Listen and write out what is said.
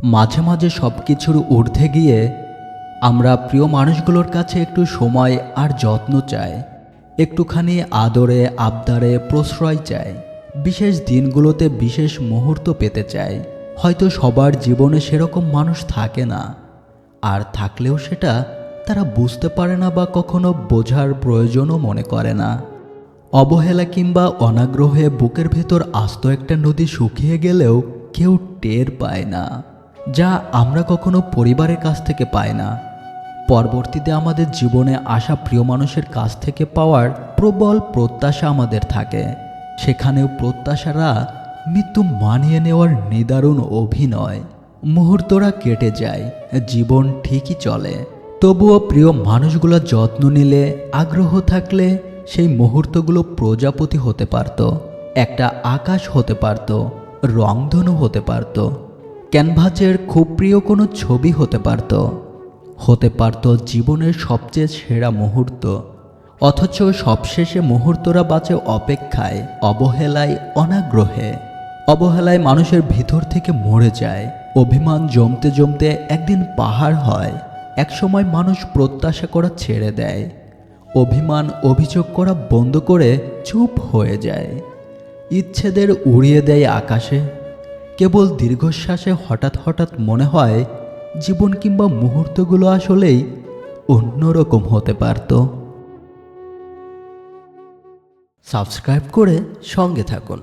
মাঝে মাঝে সব কিছুর ঊর্ধ্বে গিয়ে আমরা প্রিয় মানুষগুলোর কাছে একটু সময় আর যত্ন চাই, একটুখানি আদরে আবদারে প্রশ্রয় চাই, বিশেষ দিনগুলোতে বিশেষ মুহূর্ত পেতে চাই। হয়তো সবার জীবনে সেরকম মানুষ থাকে না, আর থাকলেও সেটা তারা বুঝতে পারে না বা কখনো বোঝার প্রয়োজনও মনে করে না। অবহেলা কিংবা অনাগ্রহে বুকের ভেতর আস্ত একটা নদী শুকিয়ে গেলেও কেউ টের পায় না, যা আমরা কখনো পরিবারের কাছ থেকে পাই না। পরবর্তীতে আমাদের জীবনে আসা প্রিয় মানুষের কাছ থেকে পাওয়ার প্রবল প্রত্যাশা আমাদের থাকে। সেখানেও প্রত্যাশারা মৃত্যু মানিয়ে নেওয়ার নিদারুণ অভিনয়। মুহূর্তরা কেটে যায়, জীবন ঠিকই চলে, তবুও প্রিয় মানুষগুলোর যত্ন নিলে, আগ্রহ থাকলে সেই মুহূর্তগুলো প্রজাপতি হতে পারত, একটা আকাশ হতে পারত, রংধনু হতে পারত, ক্যানভাসের খুব প্রিয় কোনো ছবি হতে পারত জীবনের সবচেয়ে সেরা মুহূর্ত। অথচ সবশেষে মুহূর্তরা বাঁচে অপেক্ষায়, অবহেলায়, অনাগ্রহে। অবহেলায় মানুষের ভিতর থেকে মরে যায়। অভিমান জমতে জমতে একদিন পাহাড় হয়। একসময় মানুষ প্রত্যাশা করা ছেড়ে দেয়, অভিমান অভিযোগ করা বন্ধ করে চুপ হয়ে যায়, ইচ্ছেদের উড়িয়ে দেয় আকাশে। কেবল দীর্ঘশ্বাসে হঠাৎ হঠাৎ মনে হয় জীবন কিংবা মুহূর্তগুলো আসলেই অন্যরকম হতে পারত। সাবস্ক্রাইব করে সঙ্গে থাকুন।